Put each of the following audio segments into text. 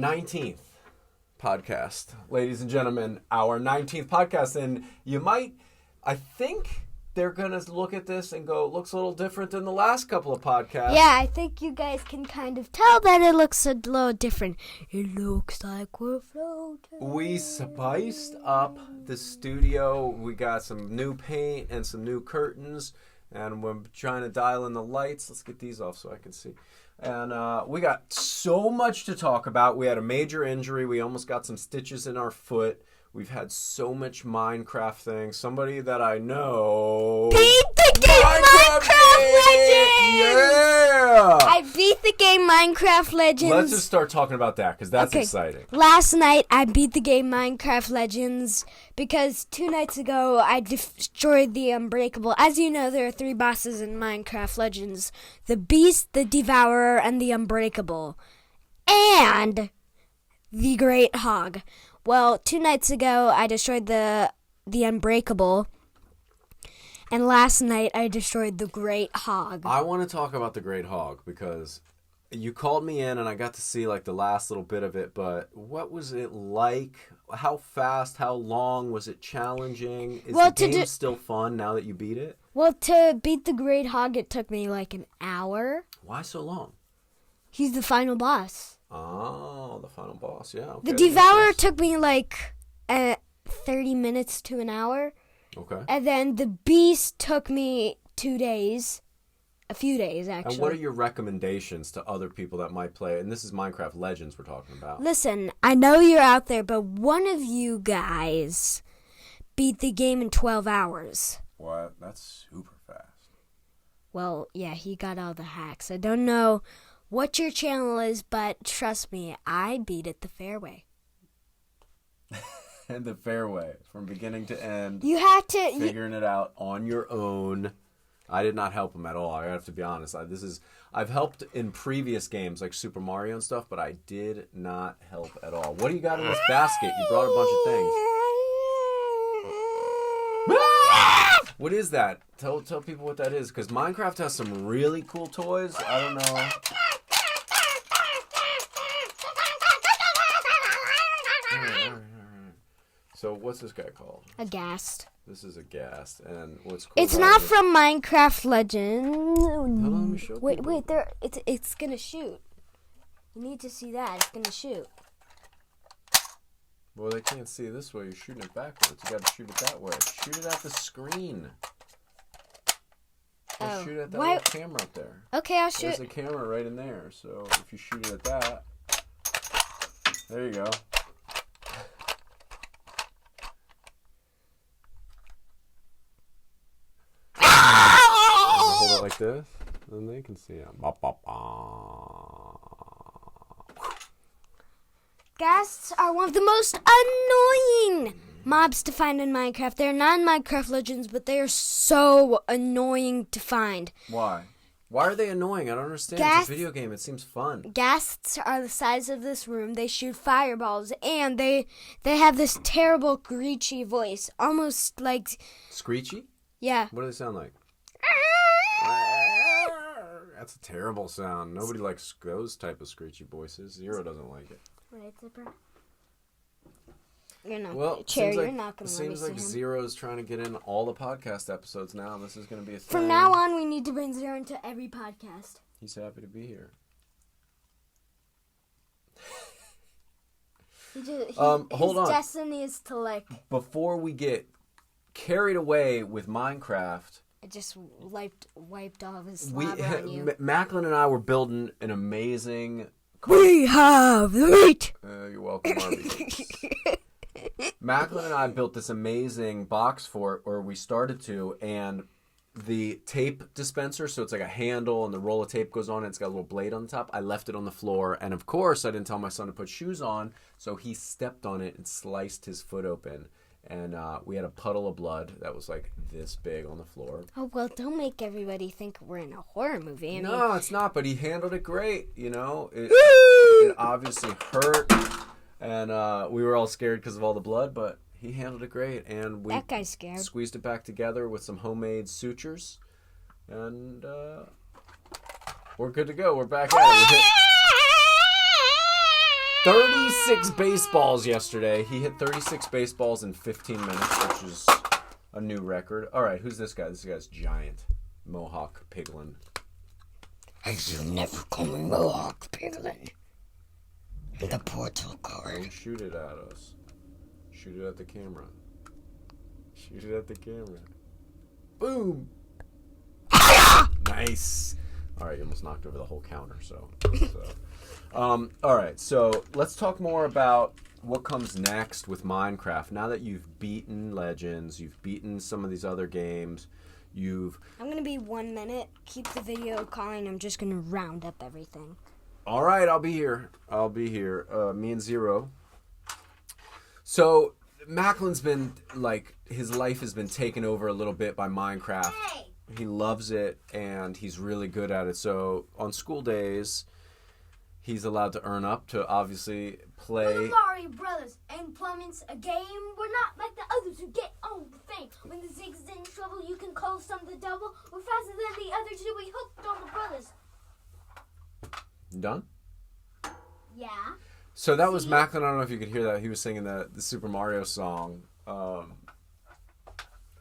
19th podcast, ladies and gentlemen, our 19th podcast. And I think they're going to look at this and go, it looks a little different than the last couple of podcasts. Yeah, I think you guys can kind of tell that it looks a little different. It looks like we're floating. We spiced up the studio. We got some new paint and some new curtains. And we're trying to dial in the lights. Let's get these off so I can see. And we got so much to talk about. We had a major injury. We almost got some stitches in our foot. We've had so much Minecraft things. Somebody that I know... Beat the game Minecraft Legends! Yeah! I beat the game Minecraft Legends. Let's just start talking about that, because that's exciting. Last night, I beat the game Minecraft Legends because 2 nights ago, I destroyed the Unbreakable. As you know, there are 3 bosses in Minecraft Legends. The Beast, the Devourer, and the Unbreakable. And the Great Hog. Well, 2 nights ago, I destroyed the Unbreakable. And last night, I destroyed the Great Hog. I want to talk about the Great Hog because you called me in and I got to see like the last little bit of it. But what was it like? How fast? How long? Was it challenging? Is the game still fun now that you beat it? Well, to beat the Great Hog, it took me like an hour. Why so long? He's the final boss. Oh, the final boss, yeah. Okay. The Devourer took me like 30 minutes to an hour. Okay. And then the Beast took me 2 days. A few days, actually. And what are your recommendations to other people that might play? And this is Minecraft Legends we're talking about. Listen, I know you're out there, but one of you guys beat the game in 12 hours. What? That's super fast. Well, yeah, he got all the hacks. I don't know what your channel is, but trust me, I beat it the fair way. And the fair way, from beginning to end. You had to figuring it out on your own. I did not help him at all. I have to be honest. I've helped in previous games like Super Mario and stuff, but I did not help at all. What do you got in this basket? You brought a bunch of things. What is that? Tell people what that is, because Minecraft has some really cool toys. I don't know. So what's this guy called? A ghast. This is a ghast, and what's cool? It's not from Minecraft Legends. Hold on, let me show Wait, there. It's gonna shoot. You need to see that. It's gonna shoot. Well, they can't see this way. You're shooting it backwards. You gotta shoot it that way. Shoot it at the screen. Shoot it at that little camera up there. Okay, I'll shoot. There's a camera right in there. So if you shoot it at that, there you go. Hold it like this, and they can see it. Ghasts are one of the most annoying mobs to find in Minecraft. They're not in Minecraft Legends, but they are so annoying to find. Why? Why are they annoying? I don't understand. It's a video game. It seems fun. Ghasts are the size of this room. They shoot fireballs, and they have this terrible screechy voice, almost like... Screechy? Yeah. What do they sound like? That's a terrible sound. Nobody likes those type of screechy voices. Zero doesn't like it. Right, Zipper? You're not. Well, Chair, you're not going to let me seems like see him. Zero's trying to get in all the podcast episodes now. This is going to be a thing. From now on, we need to bring Zero into every podcast. He's happy to be here. Hold on. His destiny is to Before we get carried away with Minecraft, it just wiped all of his lava on you. Macklin and I were building an amazing... We have the meat! You're welcome, Arby. Macklin and I built this amazing box fort, or we started to, and the tape dispenser, so it's like a handle and the roll of tape goes on and it's got a little blade on the top. I left it on the floor, and of course I didn't tell my son to put shoes on, so he stepped on it and sliced his foot open. And we had a puddle of blood that was like this big on the floor. Oh, well, don't make everybody think we're in a horror movie. No, it's not, but he handled it great, you know. It obviously hurt, and we were all scared because of all the blood, but he handled it great. And we that guy's scared. Squeezed it back together with some homemade sutures, and we're good to go. We're back at it. 36 baseballs yesterday. He hit 36 baseballs in 15 minutes, which is a new record. All right, who's this guy? This guy's giant. Mohawk Piglin. I shall never call me Mohawk Piglin. The portal card. Don't shoot it at us. Shoot it at the camera. Shoot it at the camera. Boom! Nice. All right, you almost knocked over the whole counter. All right, so let's talk more about what comes next with Minecraft. Now that you've beaten Legends, you've beaten some of these other games, I'm gonna be 1 minute. Keep the video calling. I'm just gonna round up everything. All right, I'll be here. Me and Zero. So Macklin's been his life has been taken over a little bit by Minecraft. Hey. He loves it and he's really good at it. So on school days, he's allowed to earn up to obviously play. We're the Mario Brothers, and plumbing's a game. We're not like the others who get on the thing. When the zig's in trouble, you can call some the double. We're faster than the others who we hooked on the brothers. Done? Yeah. So that was Macklin. I don't know if you could hear that. He was singing the Super Mario song.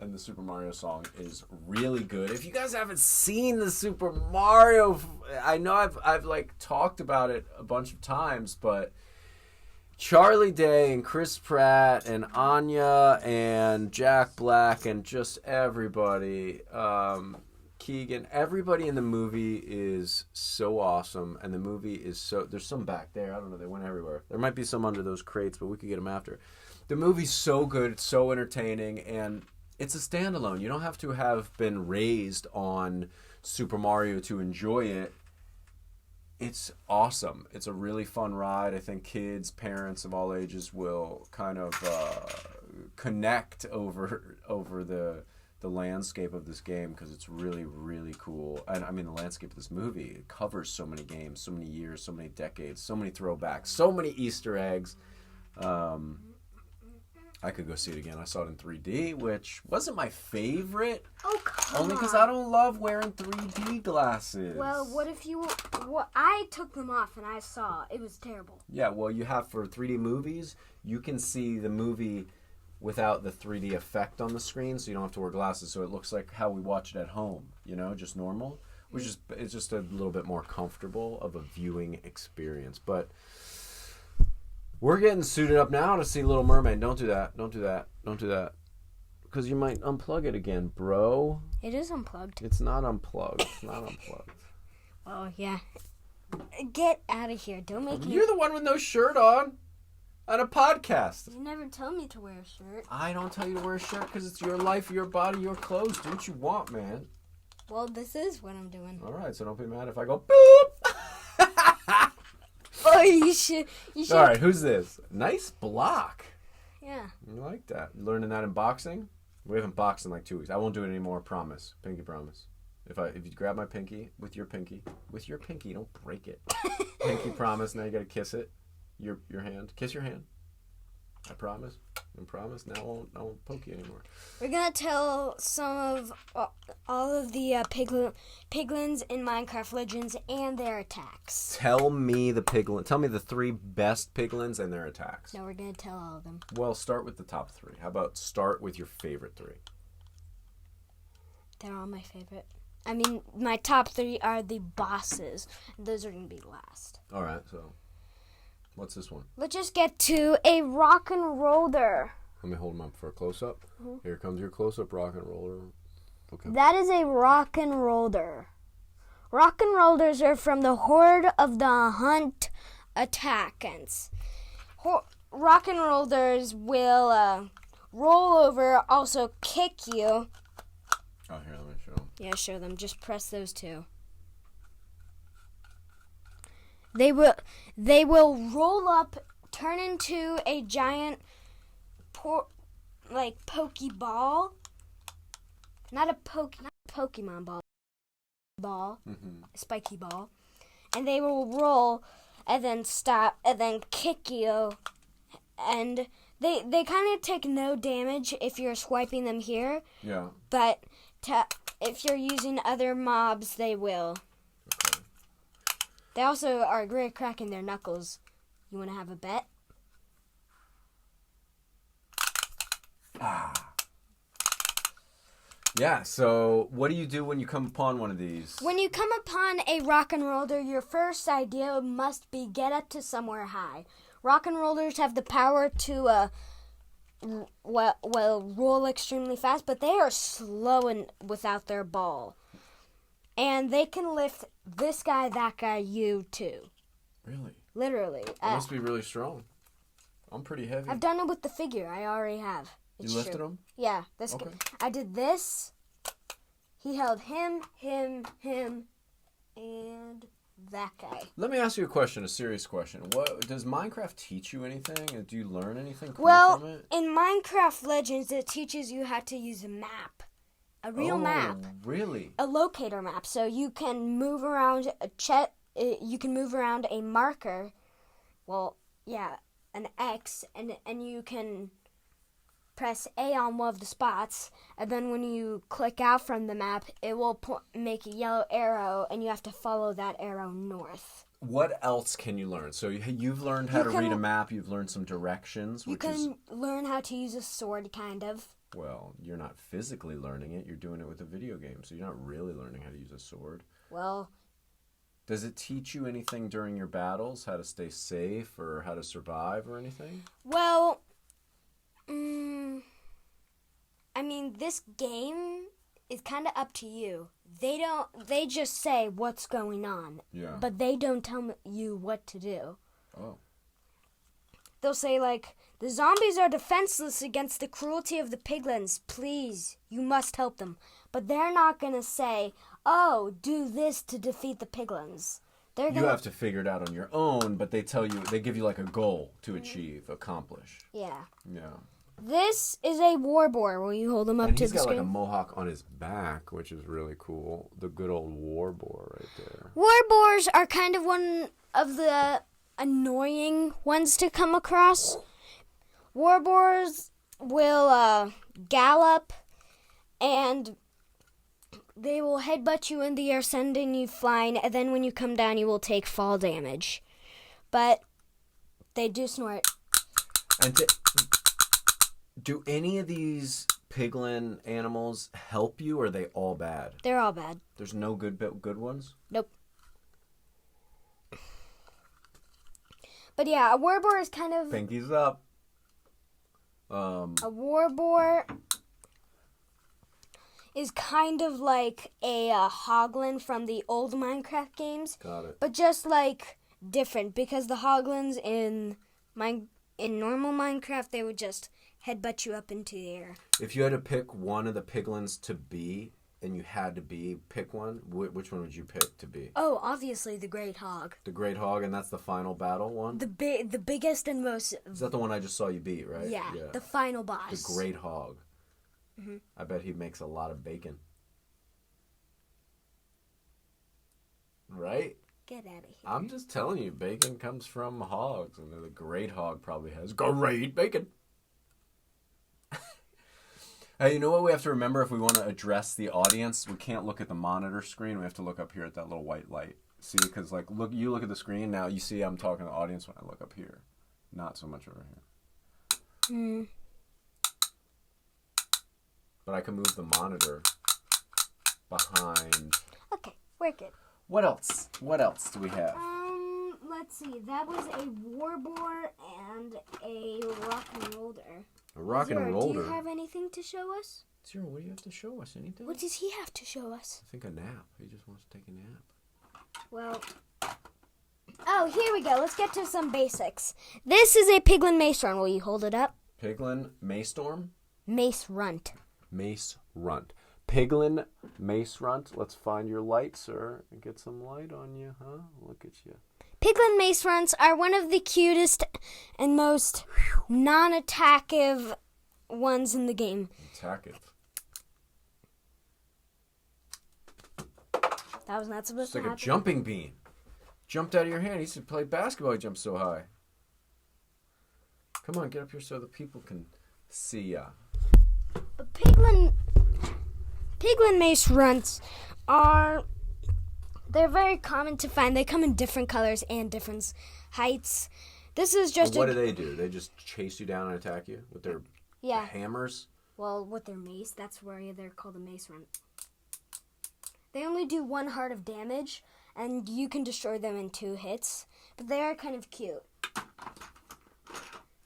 And the Super Mario song is really good. If you guys haven't seen the Super Mario, I know I've talked about it a bunch of times, but Charlie Day and Chris Pratt and Anya and Jack Black and just everybody, Keegan, everybody in the movie is so awesome, and the movie is there's some back there. I don't know. They went everywhere. There might be some under those crates, but we could get them after. The movie's so good. It's so entertaining, and it's a standalone. You don't have to have been raised on Super Mario to enjoy it. It's awesome. It's a really fun ride. I think kids, parents of all ages will kind of connect over the landscape of this game because it's really, really cool. And I mean, the landscape of this movie, it covers so many games, so many years, so many decades, so many throwbacks, so many Easter eggs. I could go see it again. I saw it in 3D, which wasn't my favorite. Oh, come only because I don't love wearing 3D glasses. Well, I took them off and I saw it was terrible. Yeah, well, you have for 3D movies, you can see the movie without the 3D effect on the screen, so you don't have to wear glasses. So it looks like how we watch it at home, just normal, which is it's just a little bit more comfortable of a viewing experience. But we're getting suited up now to see Little Mermaid. Don't do that. Don't do that. Don't do that. Because you might unplug it again, bro. It is unplugged. It's not unplugged. It's not unplugged. Oh, yeah. Get out of here. Don't make me... You're the one with no shirt on a podcast. You never tell me to wear a shirt. I don't tell you to wear a shirt because it's your life, your body, your clothes. Do what you want, man. Well, this is what I'm doing. All right, so don't be mad if I go boop. Oh, you should. All right, who's this? Nice block. Yeah. I like that. You learning that in boxing? We haven't boxed in like 2 weeks. I won't do it anymore. Promise. Pinky promise. If you grab my pinky with your pinky, don't break it. Pinky promise. Now you gotta kiss it. Your hand. Kiss your hand. I promise. I promise. Now I won't poke you anymore. We're gonna tell some of all of the piglins in Minecraft Legends and their attacks. Tell me the 3 best piglins and their attacks. No, we're gonna tell all of them. Well, start with the top 3. How about start with your favorite 3? They're all my favorite. I mean, my top 3 are the bosses. Those are gonna be last. All right. So, what's this one? Let's just get to a rock and roller. Let me hold them up for a close-up. Mm-hmm. Here comes your close-up rock and roller. Okay. That is a rock and roller. Rock and rollers are from the Horde of the Hunt attackants. Rock and rollers will roll over, also kick you. Oh, here, let me show them. Yeah, show them. Just press those 2. They will roll up, turn into a giant pokey ball. Not a Pokemon ball. Mm-hmm. A spiky ball. And they will roll and then stop and then kick you. And they kind of take no damage if you're swiping them here. Yeah. But if you're using other mobs, they will. Okay. They also are great at cracking their knuckles. You want to have a bet? Yeah, so what do you do when you come upon one of these? When you come upon a rock and roller, your first idea must be get up to somewhere high. Rock and rollers have the power to roll extremely fast, but they are slow and without their ball. And they can lift this guy, that guy, you too. Really? Literally. It must be really strong. I'm pretty heavy. I've done it with the figure. I already have. It's You lifted true. him? Yeah. Okay. I did this. He held him, and that guy. Let me ask you a question, a serious question. What does Minecraft teach you anything? And do you learn anything cool from it? In Minecraft Legends, it teaches you how to use a map. A real map. Really? A locator map. So you can move around you can move around a marker. Well, yeah, an X, and you can press A on one of the spots, and then when you click out from the map, it will make a yellow arrow, and you have to follow that arrow north. What else can you learn? So you've learned how to read a map. You've learned some directions. You can learn how to use a sword, kind of. Well, you're not physically learning it. You're doing it with a video game, so you're not really learning how to use a sword. Well, does it teach you anything during your battles? How to stay safe or how to survive or anything? Well, I mean, this game is kind of up to you. They just say what's going on. Yeah. But they don't tell you what to do. Oh. They'll say, like, the zombies are defenseless against the cruelty of the piglins. Please, you must help them. But they're not going to say, oh, do this to defeat the piglins. You have to figure it out on your own, but they give you like a goal to achieve, accomplish. Yeah. Yeah. This is a war boar. Will you hold him up to the screen? He's got like a mohawk on his back, which is really cool. The good old war boar right there. War boars are kind of one of the annoying ones to come across. War boars will gallop, and they will headbutt you in the air, sending you flying, and then when you come down, you will take fall damage. But they do snort. And do any of these piglin animals help you, or are they all bad? They're all bad. There's no good ones? Nope. But yeah, a war boar is kind of... Pinkies up. A war boar is kind of like a hoglin from the old Minecraft games. Got it. But just like different, because the hoglins in normal Minecraft, they would just headbutt you up into the air. If you had to pick one of the piglins to be, and you had to pick one, which one would you pick to be? Oh, obviously the Great Hog. The Great Hog, and that's the final battle one? The biggest and most... Is that the one I just saw you beat, right? Yeah, the final boss. The Great Hog. Mm-hmm. I bet he makes a lot of bacon. Right? Get out of here. I'm just telling you, bacon comes from hogs, and the Great Hog probably has great bacon. Hey, you know what we have to remember if we want to address the audience? We can't look at the monitor screen. We have to look up here at that little white light. See, because you look at the screen now. You see, I'm talking to the audience when I look up here, not so much over here. But I can move the monitor behind. Okay, we're good. What else? What else do we have? Let's see. That was a war boar and a rock and roller. A rock and roller? Do you have anything to show us? Zero, what do you have to show us? Anything? What does he have to show us? I think a nap. He just wants to take a nap. Well... Oh, here we go. Let's get to some basics. This is a piglin mace run. Will you hold it up? Piglin mace storm? Mace runt. Mace runt. Piglin mace runt. Let's find your light, sir. And get some light on you, huh? Look at you. Piglin mace runts are one of the cutest and most non-attackive ones in the game. Attackive. That was not supposed to It's like happen. a jumping bean. Jumped out of your hand. He used to play basketball. He jumped so high. Come on, get up here so the people can see ya. But piglin mace runts they're very common to find. They come in different colors and different heights. This is just What do they do? They just chase you down and attack you with their hammers? Well, with their mace, that's where they're called a mace run. They only do 1 heart of damage, and you can destroy them in 2 hits. But they are kind of cute.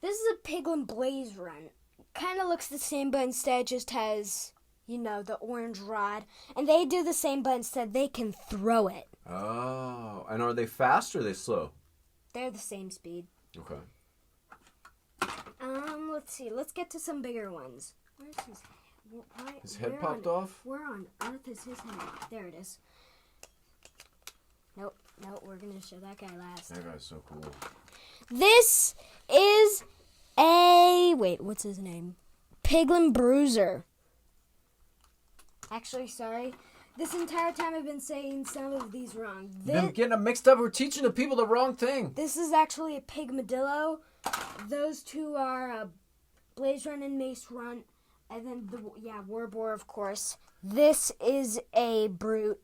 This is a Piglin Blaze run. Kind of looks the same, but instead it just has, the orange rod. And they do the same, but instead they can throw it. Oh, and are they fast or are they slow? They're the same speed. Okay. Let's see. Let's get to some bigger ones. Where's his head? His head popped off? Where on earth is his head? There it is. Nope, we're going to show that guy last. That guy's so cool. This is what's his name? Piglin Bruiser. Actually, sorry. This entire time I've been saying some of these wrong. Been getting them mixed up. We're teaching the people the wrong thing. This is actually a Pigmadillo. Those two are Blaze Run and Mace Run. And then, Warboar, of course. This is a Brute.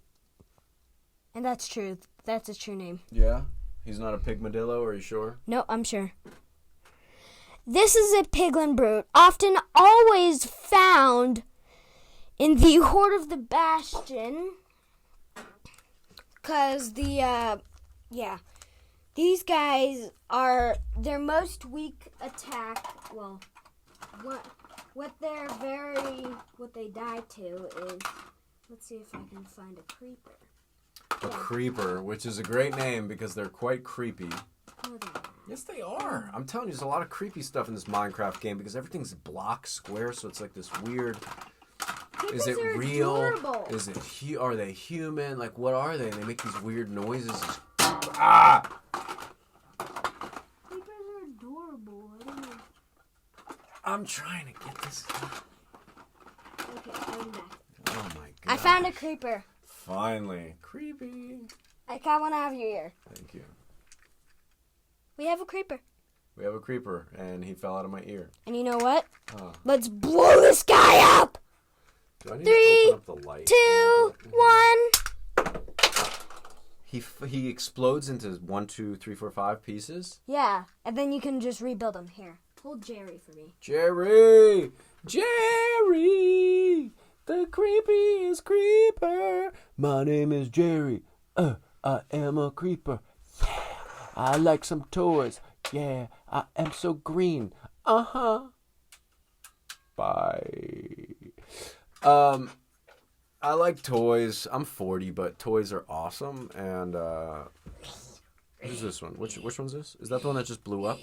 And that's true. That's his true name. Yeah? He's not a Pigmadillo, are you sure? No, I'm sure. This is a Piglin Brute. Often always found in the Horde of the Bastion. Because these guys are their most weak attack. Well, what they die to is, let's see if I can find a creeper. A creeper, which is a great name because they're quite creepy. No, they're not. Yes, they are. I'm telling you, there's a lot of creepy stuff in this Minecraft game because everything's block square, so it's like this weird. Creepers Is it are real? adorable. Is it? Are they human? Like, what are they? They make these weird noises. Ah! Creepers are adorable. I don't know. I'm trying to get this. Okay, I'm back. Oh my god! I found a creeper. Finally, creepy. I got one out of your ear. Thank you. We have a creeper. We have a creeper, and he fell out of my ear. And you know what? Huh. Let's blow this guy up! Do I need 3, to open up the light? 2, 1. He explodes into 1, 2, 3, 4, 5 pieces. Yeah, and then you can just rebuild him. Here, hold Jerry for me. Jerry, the creepiest creeper. My name is Jerry. I am a creeper. Yeah, I like some toys. Yeah, I am so green. Bye. I like toys. I'm 40, but toys are awesome. And who's this one? Which one's this? Is that the one that just blew up?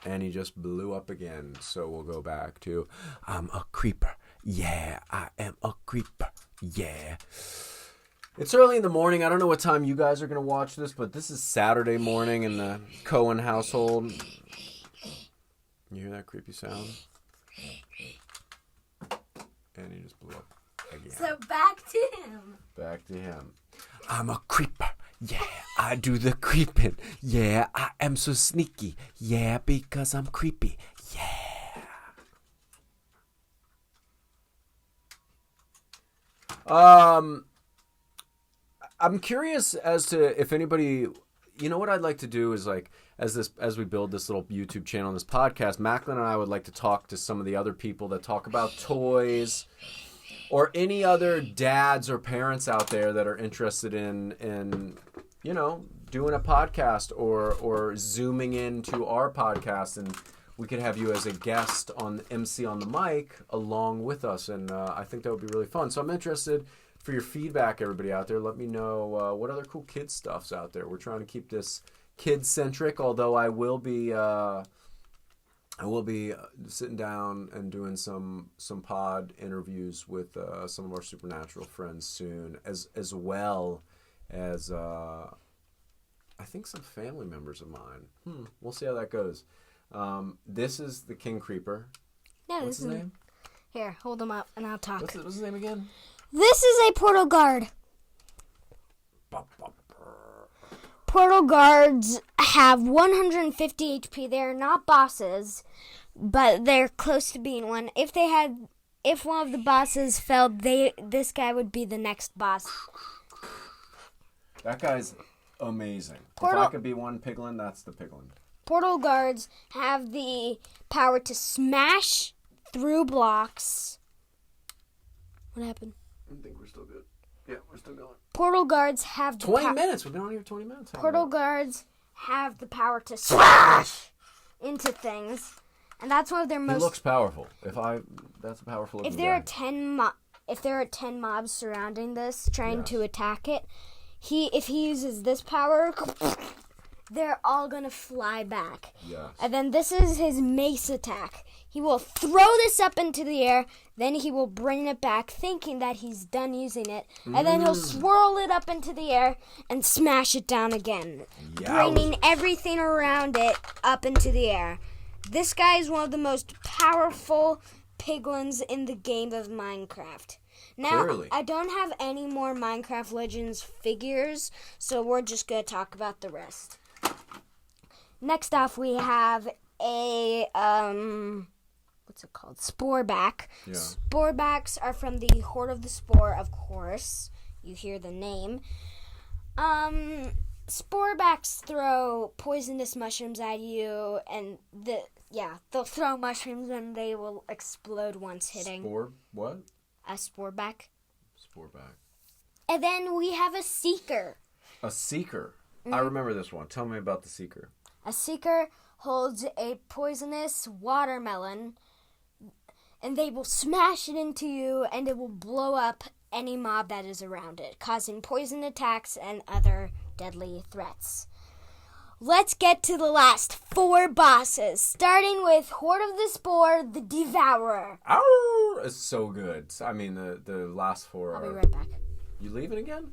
And he just blew up again. So we'll go back to I'm a creeper. Yeah, I am a creeper. Yeah. It's early in the morning. I don't know what time you guys are going to watch this, but this is Saturday morning in the Cohen household. You hear that creepy sound? And he just blew up again. So back to him. Back to him. I'm a creeper. Yeah, I do the creeping. Yeah, I am so sneaky. Yeah, because I'm creepy. Yeah. I'm curious as to if anybody, what I'd like to do is like, as we build this little YouTube channel and this podcast, Macklin and I would like to talk to some of the other people that talk about toys, or any other dads or parents out there that are interested in doing a podcast or zooming into our podcast, and we could have you as a guest on MC on the mic along with us, and I think that would be really fun. So I'm interested for your feedback, everybody out there. Let me know what other cool kids stuff's out there. We're trying to keep this kid-centric, although I will be sitting down and doing some pod interviews with some of our Supernatural friends soon, as well as I think some family members of mine. We'll see how that goes. This is the King Creeper. No, What's his name? Here, hold him up and I'll talk. What's his name again? This is a Portal Guard. Portal Guards have 150 HP. They're not bosses, but they're close to being one. If one of the bosses failed, this guy would be the next boss. That guy's amazing. Portal- If I could be one piglin, that's the piglin. Portal guards have the power to smash through blocks. What happened? I think we're still good. Yeah, we're still going. Portal guards have the 20 minutes. We've been on here 20 minutes. Portal guards have the power to smash into things, and that's one of their He most. looks powerful. That's a powerful looking If there guy. are 10 mobs surrounding this trying to attack it, if he uses this power, they're all gonna fly back. Yes. And then this is his mace attack. He will throw this up into the air, then he will bring it back, thinking that he's done using it, and then he'll swirl it up into the air and smash it down again, bringing everything around it up into the air. This guy is one of the most powerful piglins in the game of Minecraft. Now, Clearly. I don't have any more Minecraft Legends figures, so we're just going to talk about the rest. Next off, we have a, what's it called? Sporeback. Yeah. Sporebacks are from the Horde of the Spore, of course. You hear the name. Sporebacks throw poisonous mushrooms at you, and they'll throw mushrooms and they will explode once hitting. What? A sporeback. Sporeback. And then we have a seeker. A seeker. I remember this one. Tell me about the seeker. A seeker holds a poisonous watermelon, and they will smash it into you, and it will blow up any mob that is around it, causing poison attacks and other deadly threats. Let's get to the last 4 bosses, starting with Horde of the Spore, the Devourer. Ow! It's so good. I mean, the last 4 I'll are... be right back. You leaving again?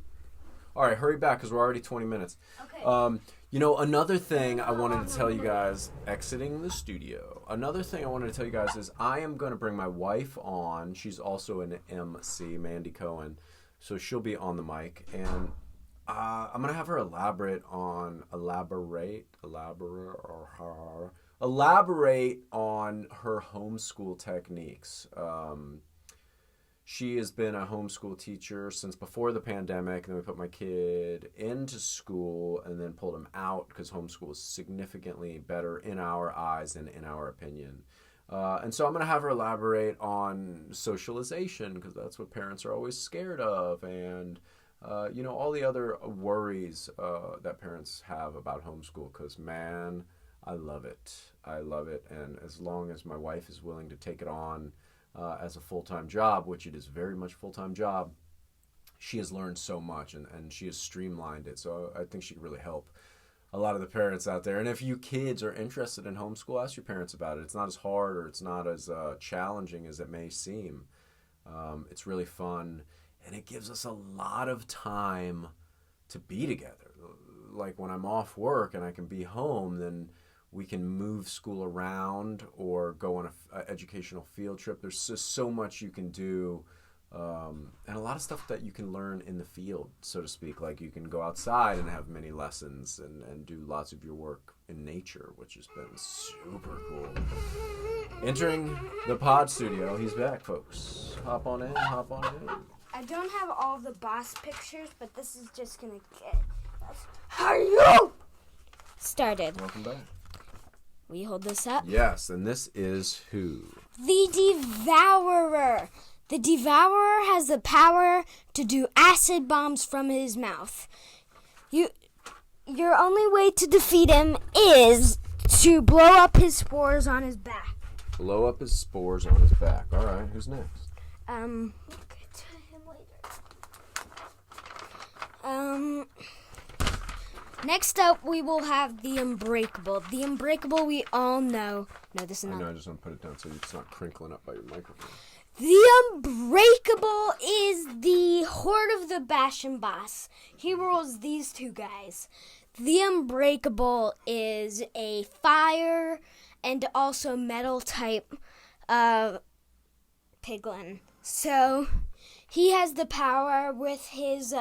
All right, hurry back because we're already 20 minutes. Okay. Another thing I wanted to tell you guys, exiting the studio. Another thing I wanted to tell you guys is I am going to bring my wife on. She's also an MC, Mandy Cohen. So she'll be on the mic. And I'm going to have her elaborate on her homeschool techniques. She has been a homeschool teacher since before the pandemic, and then we put my kid into school and then pulled him out because homeschool is significantly better in our eyes and in our opinion. And so I'm going to have her elaborate on socialization because that's what parents are always scared of, and all the other worries that parents have about homeschool because, man, I love it. And as long as my wife is willing to take it on as a full-time job, which it is very much a full-time job, she has learned so much and she has streamlined it. So I think she could really help a lot of the parents out there. And if you kids are interested in homeschool, ask your parents about it. It's not as hard or it's not as challenging as it may seem. It's really fun, and it gives us a lot of time to be together. Like when I'm off work and I can be home, then we can move school around or go on an educational field trip. There's just so much you can do, and a lot of stuff that you can learn in the field, so to speak. Like you can go outside and have many lessons and do lots of your work in nature, which has been super cool. Entering the pod studio. He's back, folks. Hop on in. I don't have all the boss pictures, but this is just going to get us started. Welcome back. Will you hold this up? Yes, and this is who? The Devourer. The Devourer has the power to do acid bombs from his mouth. Your only way to defeat him is to blow up his spores on his back. Blow up his spores on his back. All right, who's next? We'll get to him later. Next up, we will have the Unbreakable. The Unbreakable we all know. No, this is not. I know, I just want to put it down so it's not crinkling up by your microphone. The Unbreakable is the Horde of the Bastion boss. He rules these 2 guys. The Unbreakable is a fire and also metal type piglin. So he has the power with his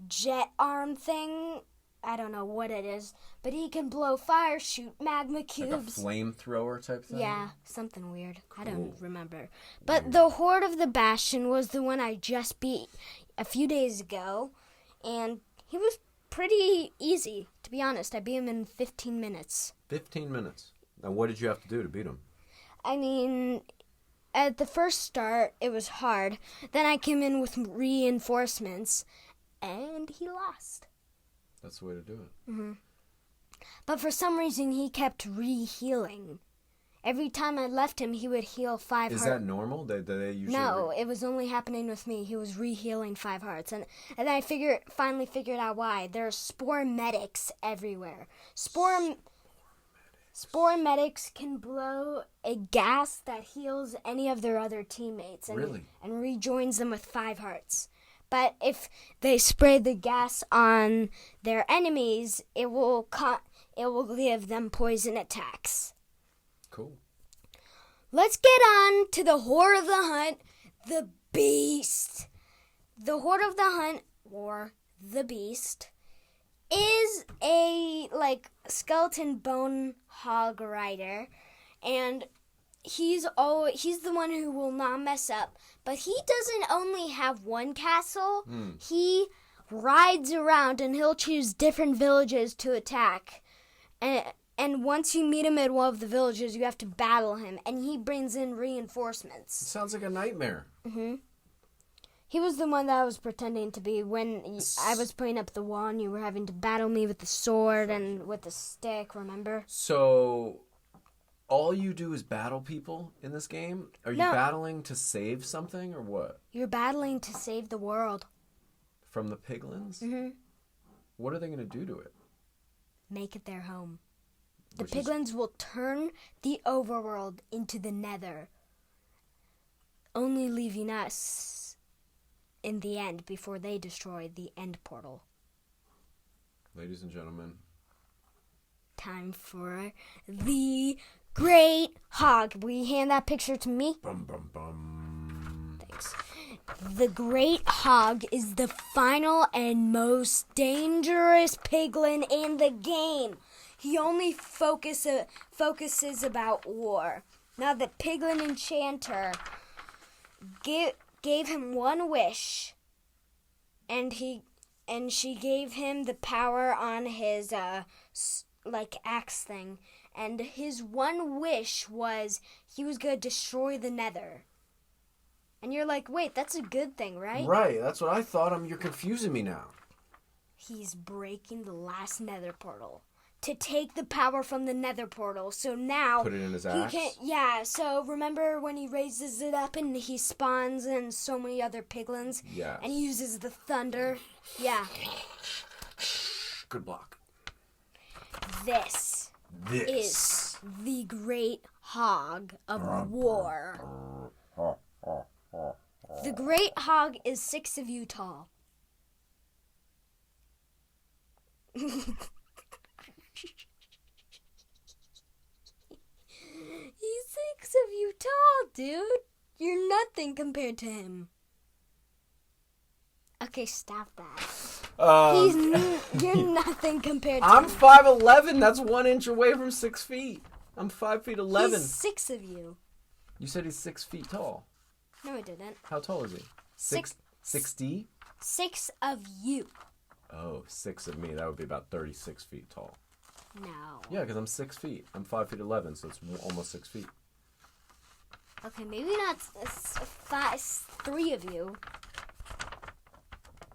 jet arm thing. I don't know what it is, but he can blow fire, shoot magma cubes. Like a flamethrower type thing? Yeah, something weird. Cool. I don't remember. But the Horde of the Bastion was the one I just beat a few days ago, and he was pretty easy, to be honest. I beat him in 15 minutes. 15 minutes. And what did you have to do to beat him? I mean, at the first start, it was hard. Then I came in with reinforcements, and he lost. That's the way to do it. Mm-hmm. But for some reason, he kept re-healing. Every time I left him, he would heal 5 hearts. Is that normal? They usually... No, it was only happening with me. He was re-healing 5 hearts. And then I finally figured out why. There are spore medics everywhere. Spore medics can blow a gas that heals any of their other teammates. And rejoins them with 5 hearts. But if they spray the gas on their enemies, it will give them poison attacks. Cool. Let's get on to the Horde of the Hunt, the Beast. The Horde of the Hunt, or the Beast, is a skeleton bone hog rider, and he's the one who will not mess up. But he doesn't only have one castle. He rides around, and he'll choose different villages to attack. And once you meet him at one of the villages, you have to battle him, and he brings in reinforcements. It sounds like a nightmare. Mm-hmm. He was the one that I was pretending to be when I was putting up the wall, and you were having to battle me with the sword and with the stick, remember? So, all you do is battle people in this game? Are you battling to save something, or what? You're battling to save the world. From the piglins? Mm-hmm. What are they going to do to it? Make it their home. The piglins will turn the overworld into the nether, only leaving us in the end before they destroy the end portal. Ladies and gentlemen, time for the Great Hog. Will you hand that picture to me? Bum, bum, bum. Thanks. The Great Hog is the final and most dangerous piglin in the game. He only focuses about war. Now the piglin enchanter gave him one wish, and she gave him the power on his axe thing. And his one wish was he was going to destroy the nether. And you're like, wait, that's a good thing, right? Right, that's what I thought. You're confusing me now. He's breaking the last nether portal to take the power from the nether portal. So now put it in his axe? So remember when he raises it up and he spawns and so many other piglins? Yeah. And he uses the thunder? Yeah. Good block. This is the Great Hog of War. The Great Hog is 6 of you tall. He's 6 of you tall, dude. You're nothing compared to him. Okay, stop that. You're nothing compared to him. I'm 5'11". That's 1 inch away from 6 feet. I'm 5 feet 11. He's 6 of you. You said he's 6 feet tall. No, I didn't. How tall is he? 60? 6 of you. Oh, 6 of me. That would be about 36 feet tall. No. Yeah, because I'm 6 feet. I'm 5 feet 11, so it's almost 6 feet. Okay, maybe not 3 of you.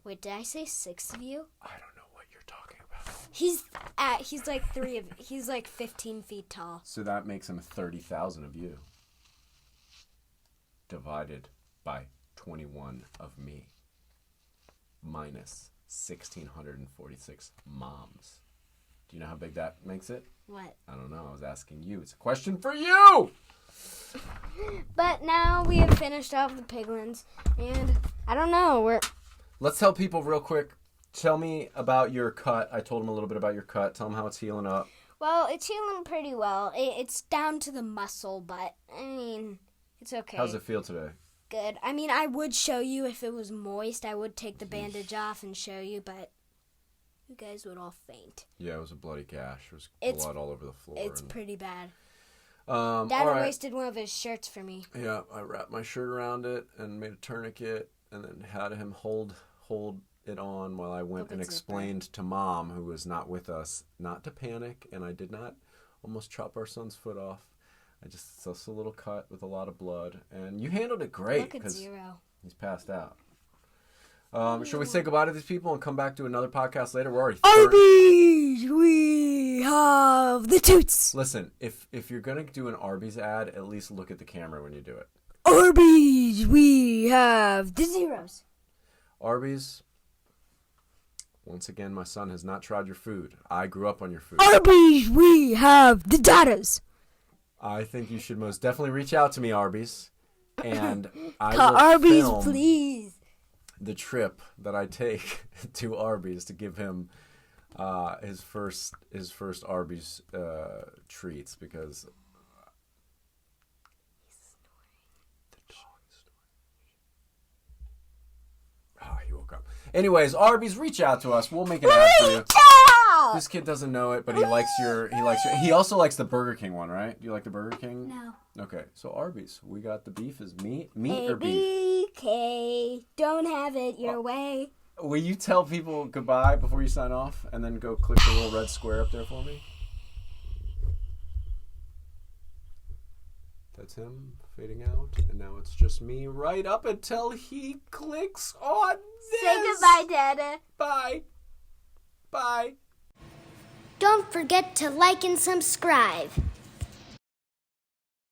Wait, did I say 6 of you? I don't know what you're talking about. He's like 3 of. He's like 15 feet tall. So that makes him 30,000 of you. Divided by 21 of me. Minus 1,646 moms. Do you know how big that makes it? What? I don't know. I was asking you. It's a question for you! But now we have finished off the piglins. And I don't know. Let's tell people real quick. Tell me about your cut. I told them a little bit about your cut. Tell them how it's healing up. Well, it's healing pretty well. It's down to the muscle, but, I mean, it's okay. How's it feel today? Good. I mean, I would show you if it was moist. I would take the bandage off and show you, but you guys would all faint. Yeah, it was a bloody gash. There was blood all over the floor. It's pretty bad. Dad wasted one of his shirts for me. Yeah, I wrapped my shirt around it and made a tourniquet and then had him hold it on while I went Open and zipper. explained to Mom, who was not with us, not to panic, and I did not almost chop our son's foot off. It's just a little cut with a lot of blood, and you handled it great Look at because 0. he's passed out. Should we say goodbye to these people and come back to another podcast later? We're already Arby's, we have the toots. Listen, if you're gonna do an Arby's ad, at least look at the camera when you do it. Arby's, we have the zeros. Arby's. Once again, my son has not tried your food. I grew up on your food. Arby's, we have the datas. I think you should most definitely reach out to me, Arby's, and I Call will Arby's, film please. the trip that I take to Arby's to give him his first Arby's treats because the dog is snoring. Oh, he woke up. Anyways, Arby's, reach out to us. We'll make an ad for you. This kid doesn't know it, but he likes your. He also likes the Burger King one, right? Do you like the Burger King? No. Okay, so Arby's, we got the beef. Is meat or beef? ABK, don't have it your way. Will you tell people goodbye before you sign off, and then go click the little red square up there for me? That's him fading out, and now it's just me right up until he clicks on this. Say goodbye, Dada. Bye. Bye. Don't forget to like and subscribe.